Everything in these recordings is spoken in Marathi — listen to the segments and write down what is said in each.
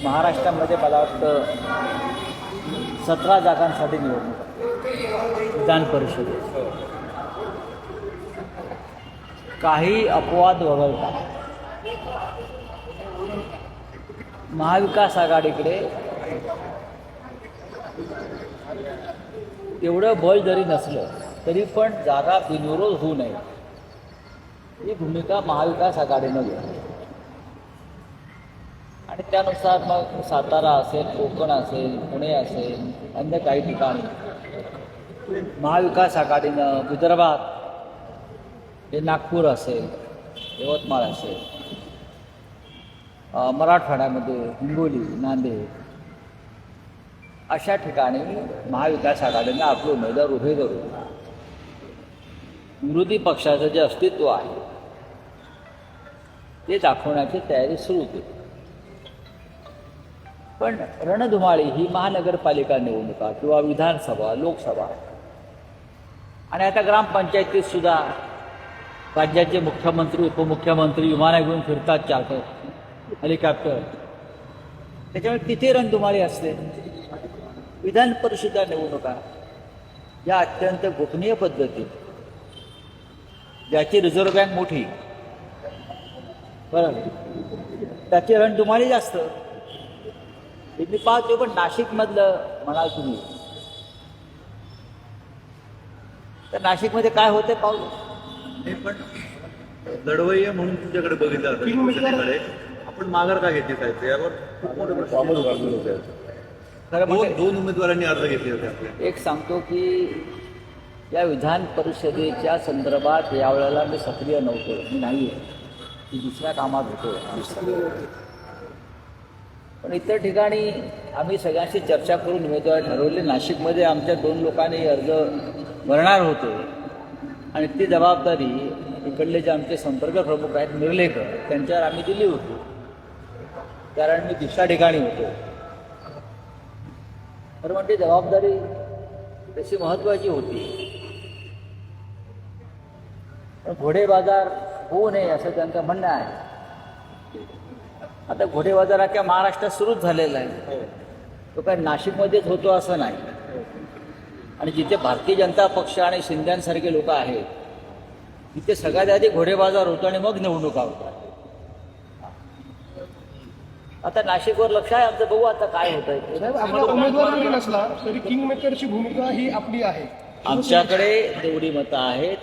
महाराष्ट्रामध्ये मला वाटतं 17 जागांसाठी निवडणूक विधान परिषदेत. काही अपवाद वगळता महाविकास आघाडीकडे एवढं बळ जरी नसलं तरी पण जागा बिनविरोध होऊ नये ही भूमिका महाविकास आघाडीनं घेतली आणि त्यानुसार मग सातारा असेल, कोकण असेल, पुणे असेल, अन्य काही ठिकाणी महाविकास आघाडीनं विदर्भात हे नागपूर असेल, यवतमाळ असेल, मराठवाड्यामध्ये हिंगोली, नांदेड अशा ठिकाणी महाविकास आघाडीनं आपले उमेदवार उभे करून विरोधी पक्षाचं जे अस्तित्व आहे ते दाखवण्याची तयारी सुरू केली. पण रणधुमाळी ही महानगरपालिका निवडणुका किंवा विधानसभा, लोकसभा आणि आता ग्रामपंचायतीत सुद्धा राज्याचे मुख्यमंत्री, उपमुख्यमंत्री विमानं घेऊन फिरतात, चार्टर, हेलिकॉप्टर. त्याच्यामुळे तिथे रणधुमाळी असते. विधान परिषदा निवडणुका या अत्यंत गोपनीय पद्धतीत, ज्याची रिझर्व्ह बँक मोठी, बरं, त्याची रणधुमाळी जास्त. मी पाहतो. पण नाशिकमधलं म्हणाल तुम्ही तर नाशिकमध्ये काय होते पाहू. नाही, पण लढवय्या म्हणून तुमच्याकडे बघितलं जातं. आपण माघार का घेतली साहेब यावर खूप मोठे प्रश्न. दोन उमेदवारांनी अर्ज घेतले होते आपले. एक सांगतो की या विधान परिषदेच्या संदर्भात यावेळेला मी सक्रिय नव्हतो, मी नाही आहे, मी दुसऱ्या कामात होतो. पण इतर ठिकाणी आम्ही सगळ्यांशी चर्चा करून उमेदवार ठरवले. नाशिकमध्ये आमच्या 2 लोकांनी अर्ज भरणार होते आणि ती जबाबदारी इकडले जे आमचे संपर्क प्रमुख आहेत निर्लेकर त्यांच्यावर आम्ही दिली होती, कारण मी दुसऱ्या ठिकाणी होतो. तर म्हणजे जबाबदारी तशी महत्त्वाची होती. पण घोडेबाजार होऊ नये असं त्यांचं म्हणणं आहे. आता घोडेबाजार अख्ख्या महाराष्ट्रात सुरूच झालेला आहे. तो काय नाशिकमध्येच होतो असं नाही. आणि जिथे भारतीय जनता पक्ष आणि शिंद्यांसारखे लोक आहेत तिथे सगळ्यात आधी घोडेबाजार होतो आणि मग निवडणुका होतात. आता नाशिकवर लक्ष आहे आमचं, बघू आता काय होत आहे. उमेदवार जरी नसला तरी किंग मेकरची भूमिका ही आपली आहे. आमच्याकडे तेवढी मतं आहेत.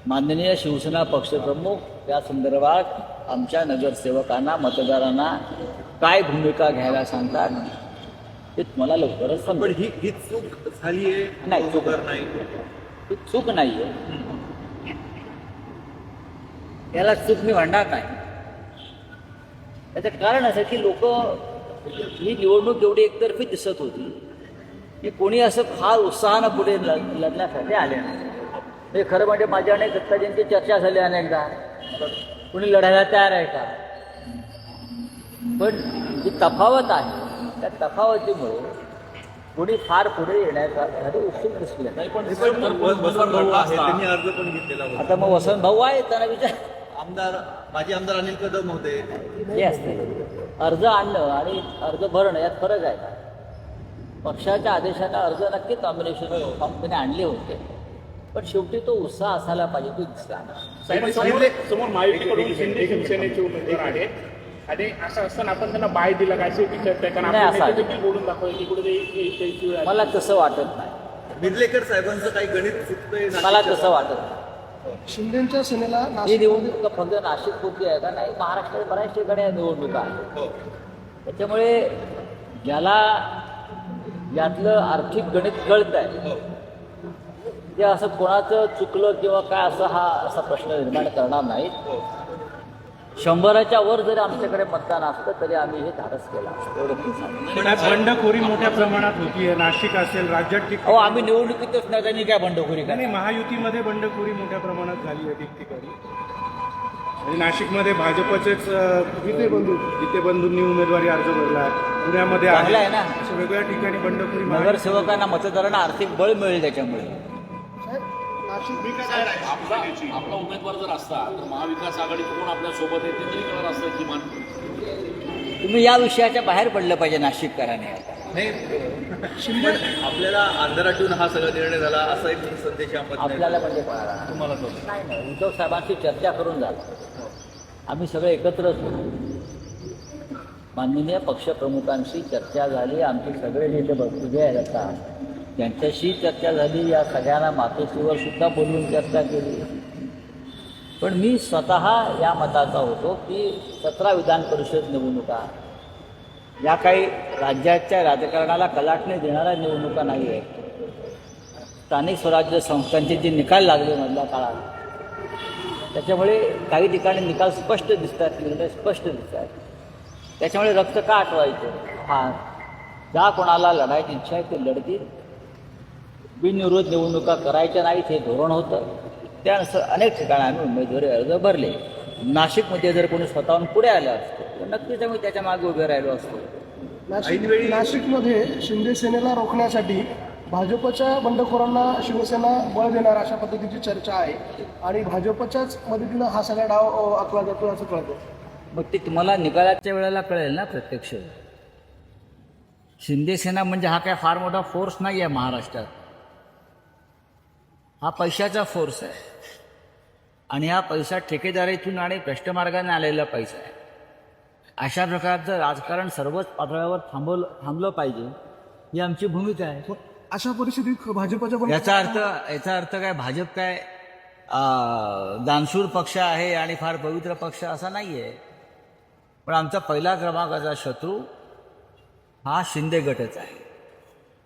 माननीय शिवसेना पक्षप्रमुख या संदर्भात आमच्या नगरसेवकांना, मतदारांना काय भूमिका घ्यायला सांगतात ते तुम्हाला लवकरच समजेल. पण ही चूक झाली आहे. नाही, चूक नाही, ही चूक नाही आहे. याला चूक मी म्हणणार नाही. त्याचं कारण असं की लोक ही निवडणूक एवढी एकतर्फी दिसत होती की कोणी असं फार उत्साहानं पुढे लढण्यासाठी आले नाही. हे खरं म्हणजे माझ्या अनेक दत्ताजींची चर्चा झाली अनेकदा, कोणी लढायला तयार आहे का. पण जी तफावत आहे त्या तफावतीमुळे कोणी फार पुढे येण्यासाठी उत्सुक दिसले नाही. पण वसंत भाऊ आहे, त्यांनी अर्ज पण घेतलेला होता. आता मग वसंत भाऊ आहे, त्यांना विचार. माजी आमदार अनिल कदम होते. हे असते अर्ज आणणं आणि अर्ज भरणं यात फरक आहे. पक्षाच्या आदेशानं अर्ज नक्की नॉमिनेशन फॉर्म आणले होते, पण शेवटी तो उत्साह असायला पाहिजे, तो दिसला. समोर महायुतीकडून शिंदे शिवसेनेचे उमेदवार आहेत आणि असं असताना आपण त्यांना बाय दिला काय चर्चा आहे. कारण बोलून दाखवलं की कुठे मला तसं वाटत नाही. निर्लेकर साहेबांचं काही गणित चुकतंय. मला तसं वाटत नाही. शिंदेच्या सेनेला ही निवडणूक फक्त नाशिक पुरती आहे का? नाही, महाराष्ट्रात बऱ्याच ठिकाणी निवडणुका आहेत. त्याच्यामुळे ज्याला यातलं आर्थिक गणित कळत आहे ते असं कोणाचं चुकलं किंवा काय असं असा प्रश्न निर्माण करणार नाहीत. 100च्या वर जरी आमच्याकडे मतदान असतं तरी आम्ही हे धाडस केला असतं. बंडखोरी मोठ्या प्रमाणात होती नाशिक असेल, राज्यात हो, आम्ही निवडणुकीतच नाही त्यांनी काय बंडखोरी काय. महायुतीमध्ये बंडखोरी मोठ्या प्रमाणात झाली आहे ठिकठिकाणी. आणि नाशिकमध्ये भाजपचेच जिते बंधूंनी उमेदवारी अर्ज भरला आहे. पुण्यामध्ये आहे ना, अशा वेगळ्या ठिकाणी बंडखोरी. नगरसेवकांना, मतदारांना आर्थिक बळ मिळेल त्याच्यामुळे. आपला उमेदवार जर असता तर महाविकास आघाडीकडून आपल्या सोबत येते तरी कळत असतं किमान. तुम्ही या विषयाच्या बाहेर पडलं पाहिजे नाशिककरांनी. नाही पण आपल्याला अंधारात ठेवून हा सगळा निर्णय झाला असा एक संदेश आपण आपल्याला म्हणजे तुम्हाला नाही, उद्धव साहेबांशी चर्चा करून झाला. आम्ही सगळे एकत्रच होतो. माननीय पक्षप्रमुखांशी चर्चा झाली. आमचे सगळे नेते उभे आहेत आता, त्यांच्याशी चर्चा झाली. या सगळ्यांना मातोश्रीवर सुद्धा बोलून चर्चा केली. पण मी स्वतः या मताचा होतो की 17 विधान परिषद निवडणुका या काही राज्याच्या राजकारणाला कलाटणी देणाऱ्या निवडणुका नाही आहेत. स्थानिक स्वराज्य संस्थांचे जे निकाल लागले मधल्या काळात, त्याच्यामुळे काही ठिकाणी निकाल स्पष्ट दिसतात, निर्णय स्पष्ट दिसतात. त्याच्यामुळे रक्त का आटवायचं? हा, ज्या कोणाला लढायची इच्छा आहे ते लढतील. बिनविरोध निवडणुका करायच्या नाहीत हे धोरण होतं. त्यानुसार अनेक ठिकाणी आम्ही उमेदवारी अर्ज भरले. नाशिकमध्ये जर कोणी स्वतःहून पुढे आलं असतं तर नक्कीच आम्ही त्याच्या मागे उभे राहिलो असतो. नाशिकमध्ये शिंदे सेनेला रोखण्यासाठी भाजपच्या बंडखोरांना शिवसेना बळ देणार अशा पद्धतीची चर्चा आहे आणि भाजपच्याच मदतीनं हा सगळा डाव आखला जातो असं कळतं. मग ते तुम्हाला निकालाच्या वेळेला कळेल ना प्रत्यक्ष. शिंदे सेना म्हणजे हा काय फार मोठा फोर्स नाही आहे महाराष्ट्रात. हा पैशाचा फोर्स आहे आणि हा पैसा ठेकेदारीतून आणि भ्रष्टमार्गाने आलेला पैसा आहे. अशा प्रकारचं राजकारण सर्वच पातळ्यावर थांबलं पाहिजे ही आमची भूमिका आहे. अशा परिस्थितीत भाजपच्या याचा अर्थ काय भाजप काय दानशूर पक्ष आहे आणि फार पवित्र पक्ष असा नाही आहे. पण आमचा पहिला क्रमांकाचा शत्रू हा शिंदे गटच आहे.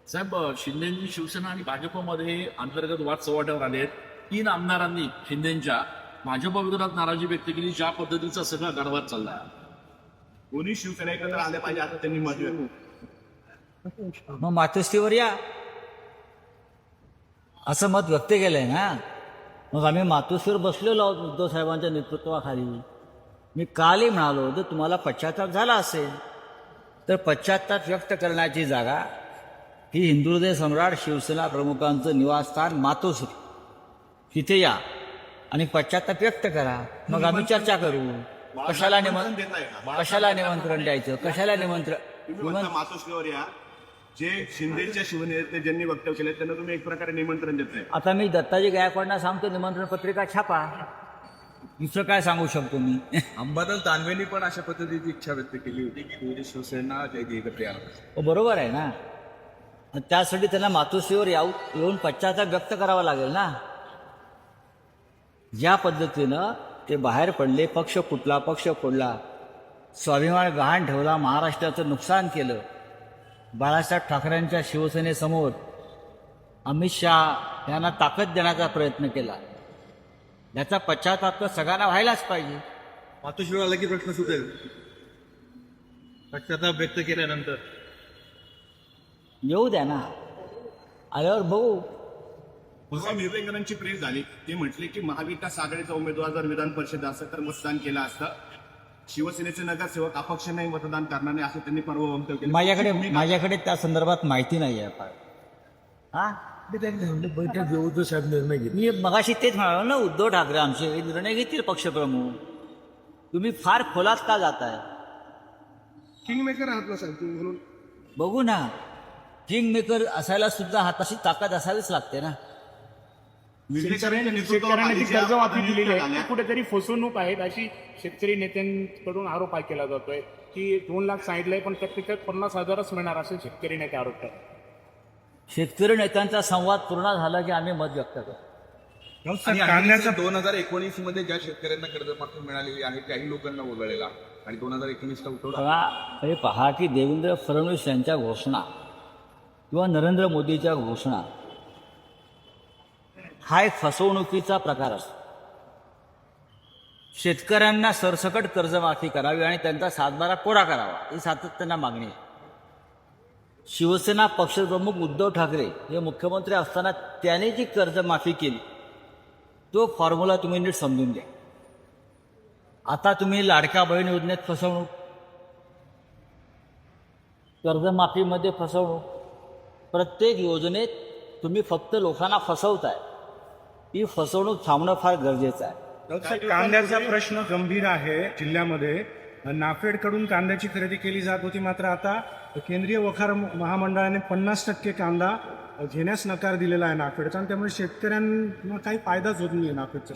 साहेब, शिंदेंची शिवसेना आणि भाजपमध्ये अंतर्गत वाद चव्हाट्यावर आले आहेत. 3 आमदारांनी शिंदेंच्या भाजप विरोधात नाराजी व्यक्त केली. ज्या पद्धतीचा सगळा गडवाद चाललाय, दोन्ही शिवसेना एकत्र आले पाहिजे असं त्यांनी मत मग मातोश्रीवर या असं मत व्यक्त केलंय ना. मग आम्ही मातोश्रीवर बसलेलो आहोत उद्धव साहेबांच्या नेतृत्वाखाली. मी कालही म्हणालो जर तुम्हाला पश्चाताप झाला असेल तर पश्चाताप व्यक्त करण्याची जागा ही हिंदुहृदय सम्राट शिवसेना प्रमुखांचं निवासस्थान मातोश्री, तिथे या आणि पश्चाताप व्यक्त करा. मग आम्ही चर्चा करू. कशाला निमंत्रण द्यायचं? कशाला निमंत्रण? मातोश्रीवर या. जे शिंदेच्या शिवनेते ज्यांनी वक्तव्य केले त्यांना तुम्ही एक प्रकारे निमंत्रण देत नाही. आता मी दत्ताजी गायकवाडांना सांगतो निमंत्रण पत्रिका छापा. दुसरं काय सांगू शकतो मी? अंबादास दानवेंनी पण अशा पद्धतीची इच्छा व्यक्त केली होती की दोन्ही शिवसेना एकत्र यावं. बरोबर आहे ना. त्यासाठी त्यांना मातोश्रीवर येऊन पश्चाताप व्यक्त करावा लागेल ना. ज्या पद्धतीनं ते बाहेर पडले, पक्ष कुठला पक्ष फोडला, स्वाभिमान गहाण ठेवला, महाराष्ट्राचं नुकसान केलं, बाळासाहेब ठाकरेंच्या शिवसेनेसमोर अमित शहा यांना ताकद देण्याचा प्रयत्न केला, याचा पश्चाताप तर सगळ्यांना व्हायलाच पाहिजे. मातोश्रीवर आला की प्रश्न सुटेल. पश्चाताप व्यक्त केल्यानंतर येऊ द्या ना, आल्यावर बघू. विवेकानंदची प्रेस झाली. ते म्हटले की महाविकास आघाडीचा उमेदवार जर विधान परिषद असतं तर मतदान केलं असतं. शिवसेनेचे नगरसेवक अपक्ष नाही मतदान करणार नाही असं त्यांनी परवा वक्तव्य केलं. माझ्याकडे त्या संदर्भात माहिती नाही आहे फार. हा, बैठक घेऊ तो साहेब निर्णय घेतला. मी मगाशी तेच म्हणालो ना, उद्धव ठाकरे आमचे निर्णय घेतील पक्षप्रमुख. तुम्ही फार खोलात का जाताय? किंग मेकर आहात ना साहेब तुम्ही, म्हणून बघू ना. किंग मेकर असायला सुद्धा हाताशी ताकद असावीच लागते ना. शेतकऱ्यांना कर्जमाफी दिलेली आहे, कुठेतरी फसवणूक आहेत अशी शेतकरी नेत्यांकडून आरोप केला जातोय की 2 लाख सांगितलंय पण प्रत्यक्षात 50,000च मिळणार असे शेतकरी नेते आरोप करतात. शेतकरी नेत्यांचा संवाद पूर्ण झाला की आम्ही मत व्यक्त करतो. कांद्याचा 2019 मध्ये ज्या शेतकऱ्यांना कर्जमाफी मिळालेली आहे काही लोकांना वगळलेला आणि 2019ला उठवला. पहा की देवेंद्र फडणवीस यांच्या घोषणा किंवा नरेंद्र मोदीच्या घोषणा हा एक फसवणुकीचा प्रकार असतो. शेतकऱ्यांना सरसकट कर्जमाफी करावी आणि त्यांचा 7/12 कोरा करावा ही सातत्यानं मागणी आहे. शिवसेना पक्षप्रमुख उद्धव ठाकरे हे मुख्यमंत्री असताना त्याने जी कर्जमाफी केली तो फॉर्म्युला तुम्ही नीट समजून घ्या. आता तुम्ही लाडक्या बहीण योजनेत फसवणूक, कर्जमाफीमध्ये फसवणूक, प्रत्येक योजनेत तुम्ही फक्त लोकांना फसवताय. ही फसवणूक थांबणं फार गरजेचं आहे. कांद्याचा प्रश्न गंभीर आहे जिल्ह्यामध्ये. नाफेडकडून कांद्याची खरेदी केली जात होती, मात्र आता केंद्रीय वखार महामंडळाने 50% कांदा घेण्यास नकार दिलेला आहे नाफेडचा, आणि त्यामुळे शेतकऱ्यांना काही फायदाच होत नाही नाफेडचा.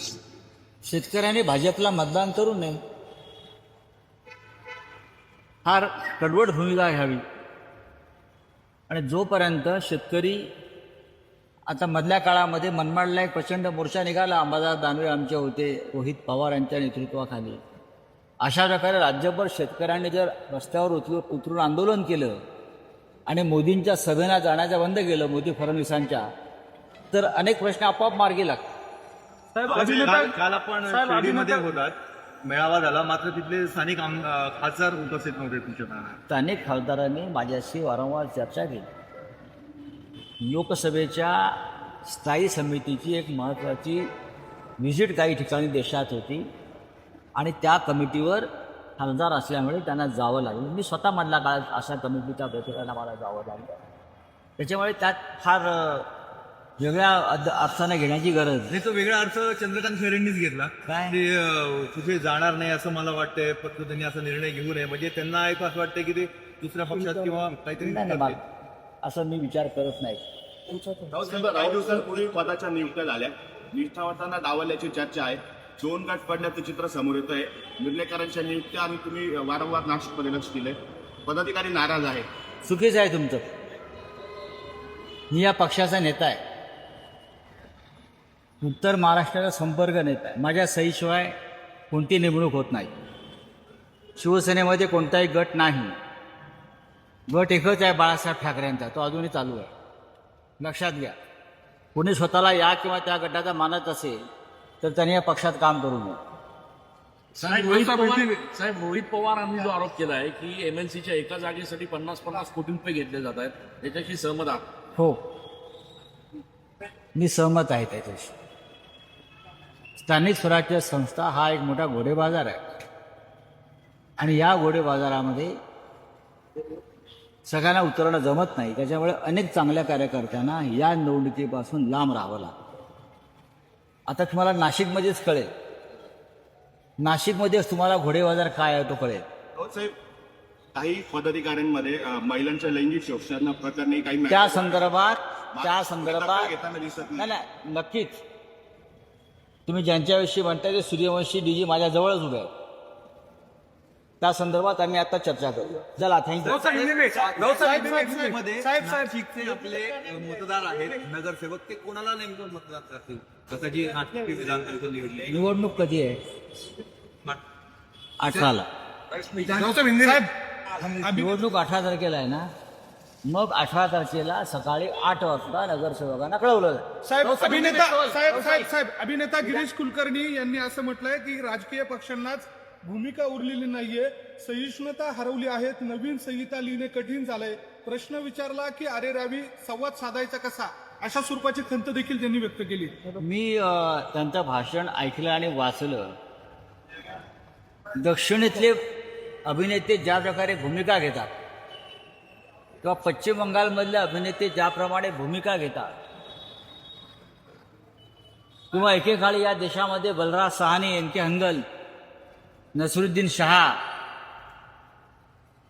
शेतकऱ्यांनी भाजपला मतदान करू नये, फार कडवट भूमिका घ्यावी. आणि जोपर्यंत शेतकरी आता मधल्या काळामध्ये मनमाडला एक प्रचंड मोर्चा निघाला, अंबादास दानवे आमचे होते, रोहित पवार यांच्या नेतृत्वाखाली. अशा प्रकारे राज्यभर शेतकऱ्यांनी जर रस्त्यावर उतरून आंदोलन केलं आणि मोदींच्या सभेला जाण्याचं बंद केलं, मोदी फडणवीसांच्या, तर अनेक प्रश्न आपोआप मार्गी लागतात. काल आपण शिर्डीमध्ये होतात, मेळावा झाला, मात्र तिथले स्थानिक खासदार उपस्थित नव्हते तुमच्या मेळाव्यात. स्थानिक खासदारांनी माझ्याशी वारंवार चर्चा केली. लोकसभेच्या स्थायी समितीची एक महत्त्वाची व्हिजिट काही ठिकाणी देशात होती आणि त्या कमिटीवर खासदार असल्यामुळे त्यांना जावं लागलं. मी स्वतः मधल्या काळात अशा कमिटीच्या बैठकांना मला जावं लागलं. त्याच्यामुळे त्यात फार वेगळ्या अर्थाने घेण्याची गरज नाही, तो वेगळा अर्थ चंद्रकांत खैरेंनीच घेतला. काय? ते कुठे जाणार नाही असं मला वाटतंय, फक्त त्यांनी असा निर्णय घेऊ नये, म्हणजे त्यांना एक असं वाटतं की ते दुसऱ्या पक्षात किंवा काहीतरी नाही, करतील. असं मी विचार करत नाही. काही दिवसांपूर्वी पदाच्या नियुक्त्या झाल्या, निष्ठावंतांना डावलल्याची चर्चा आहे. 2 गट पडण्याचं चित्र समोर येत आहे. निर्लेकरांच्या नियुक्त्या आणि तुम्ही वारंवार नाशिकमध्ये लक्ष दिलंय, पदाधिकारी नाराज आहे. चुकीचं आहे तुमचं. मी या पक्षाचा नेता आहे, उत्तर महाराष्ट्राचा संपर्क नेता आहे. माझ्या सहीशिवाय कोणती नेमणूक होत नाही. शिवसेनेमध्ये कोणताही गट नाही. गट एकच आहे बाळासाहेब ठाकरेंचा, तो अजूनही चालू आहे. लक्षात घ्या. कोणी स्वतःला या किंवा त्या गटाचा मानत असेल तर त्यांनी या पक्षात काम करू नये. साहेब रोहित पवारांनी जो आरोप केला आहे की MLCच्या एका जागेसाठी 50-50 कोटी रुपये घेतले जात आहेत, त्याच्याशी सहमत आहात? हो, मी सहमत आहे त्याच्याशी. स्थानिक स्वराज्य संस्था हा एक मोठा घोडेबाजार आहे आणि या घोडेबाजारामध्ये सगळ्यांना उतरणं जमत नाही. त्याच्यामुळे अनेक चांगल्या कार्यकर्त्यांना या निवडणुकीपासून लांब राहावं लागतं. आता तुम्हाला नाशिकमध्येच कळेल, नाशिकमध्येच तुम्हाला घोडेबाजार काय आहे तो कळेल. साहेब, काही पदाधिकाऱ्यांमध्ये महिलांच्या लैंगिक शोषण प्रकरणी काही त्या संदर्भात घेताना दिसत नाही. नाही, नक्कीच. तुम्ही ज्यांच्याविषयी म्हणताय ते सूर्यवंशी DG माझ्या जवळच उभे आहेत. त्या संदर्भात आम्ही आता चर्चा करू. चला, थँक्यू. नाशिकचे आपले मतदार आहेत, नगरसेवक, ते कोणाला नेमकं मतदान करतील? जसं जी नाशिक विधान परिषद निवडली, निवडणूक कधी आहे? 18ला. निवडणूक 18 तारखेला आहे ना. मग 18 तारखेला सकाळी 8 वाजता नगरसेवकांना कळवलं जाईल. अभिनेता गिरीश कुलकर्णी यांनी असं म्हटलंय की राजकीय पक्षांनाच भूमिका उरलेली नाहीये, सहिष्णुता हरवली आहेत, नवीन संहिता लिहिणे कठीण झालंय. प्रश्न विचारला की अरे रावी संवाद साधायचा कसा, अशा स्वरूपाची खंत देखील त्यांनी व्यक्त केली. मी त्यांचं भाषण ऐकलं आणि वाचलं. दक्षिणेतले अभिनेते ज्या प्रकारे भूमिका घेतात किंवा पश्चिम बंगालमधले अभिनेते ज्याप्रमाणे भूमिका घेतात किंवा एकेकाळी या देशामध्ये बलराज सहानी, एन.के. हंगल, नसरुद्दीन शहा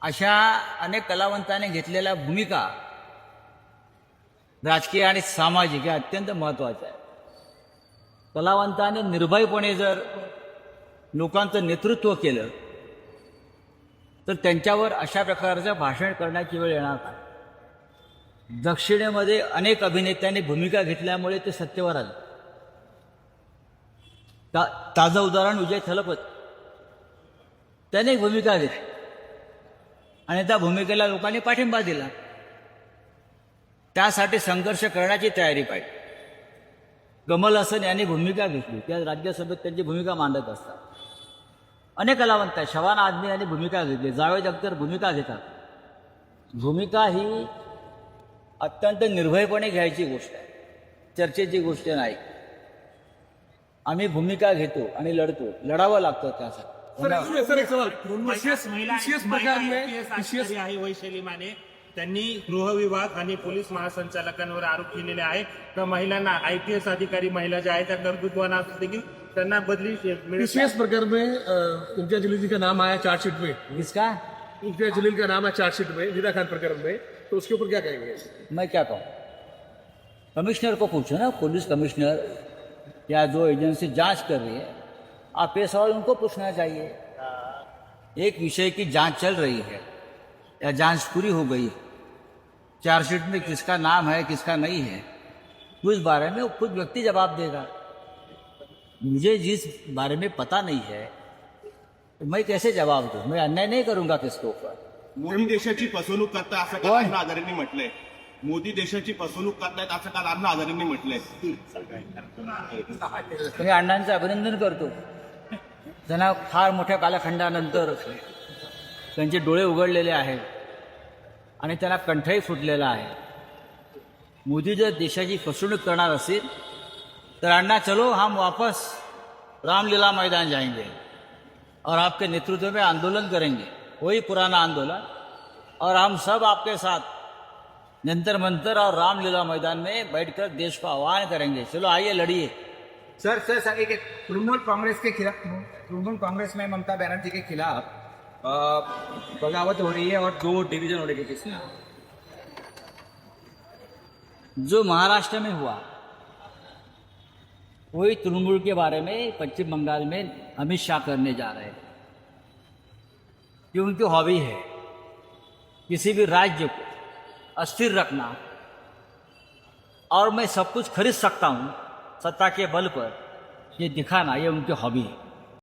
अशा अनेक कलावंतांनी घेतलेल्या भूमिका राजकीय आणि सामाजिक या अत्यंत महत्त्वाच्या आहे. कलावंतांनी निर्भयपणे जर लोकांचं नेतृत्व केलं तर त्यांच्यावर अशा प्रकारचं भाषण करण्याची वेळ येणार नाही. दक्षिणेमध्ये अनेक अभिनेत्यांनी भूमिका घेतल्यामुळे ते सत्तेवर आले. ताजं उदाहरण विजय थलपत, त्याने एक भूमिका घेतली आणि त्या भूमिकेला लोकांनी पाठिंबा दिला. त्यासाठी संघर्ष करण्याची तयारी पाहिजे. कमल हसन यांनी भूमिका घेतली, त्या राज्यसभेत त्यांची भूमिका मांडत असतात. अनेक कलावंत आहेत, शबाना आझमी यांनी भूमिका घेतली, जावेद अख्तर भूमिका घेतात. भूमिका ही अत्यंत निर्भयपणे घ्यायची गोष्ट आहे, चर्चेची गोष्ट नाही. आम्ही भूमिका घेतो आणि लढतो, लढावं लागतं त्यासाठी. आहे वैशाली माने, त्यांनी गृह विभाग आणि पोलीस महासंचालकांवर आरोप केलेले आहे तर महिलांना IPS अधिकारी महिला ज्या आहेत त्या कर्तृत्वाना देखील त्यांना बदली मिळेल. पीसीएस प्रकरण में इम्तियाज जलील जी का नाम आया चार्जशीट में, किसका? इम्तियाज जलील का नाम है चार्जशीट में निदा खान प्रकरण में, तो उसके ऊपर क्या कहेंगे? मैं क्या कहूँ, कमिश्नर को पूछो ना, पुलिस कमिश्नर या जो एजेंसी जांच कर रही है, आप ये सवाल उनको पूछना चाहिए। एक विषय की जांच चल रही है या जांच पूरी हो गई, चार्जशीट में किसका नाम है किसका नहीं है, उस बारे में खुद व्यक्ति जवाब देगा। मुझे जिस बारे में पता नहीं है तो मैं कैसे जवाब दूं? मैं अन्याय नहीं करूंगा किसके ऊपर। मोदी देशाची फसवणूक करताय असं काल अण्णा हजारेंनी म्हटलंय. मोदी देशाची फसवणूक करतायत असं काल अण्णा हजारेंनी म्हटलंय. मी अण्णांचं अभिनंदन करतो. त्यांना फार मोठ्या कालखंडानंतर त्यांचे डोळे उघडलेले आहेत आणि त्यांना कंठही फुटलेला आहे. मोदी जर देशाची फसवणूक करणार असेल तो अण्णा चलो हम वापस रामलीला मैदान जाएंगे और आपके नेतृत्व में आंदोलन करेंगे, वही पुराना आंदोलन, और हम सब आपके साथ जंतर मंतर और रामलीला मैदान में बैठकर देश को आह्वान करेंगे, चलो आइए लड़िए। सर एक तृणमूल कांग्रेस में ममता बनर्जी के खिलाफ बगावत हो रही है और 2 डिवीजन होने के केस में। जो महाराष्ट्र में हुआ वही तृणमूल के बारे में पश्चिम बंगाल में अमित शाह करने जा रहे हैं, कि उनकी हॉबी है किसी भी राज्य को अस्थिर रखना, और मैं सब कुछ खरीद सकता हूँ सत्ता के बल पर, ये दिखाना, ये उनकी हॉबी है।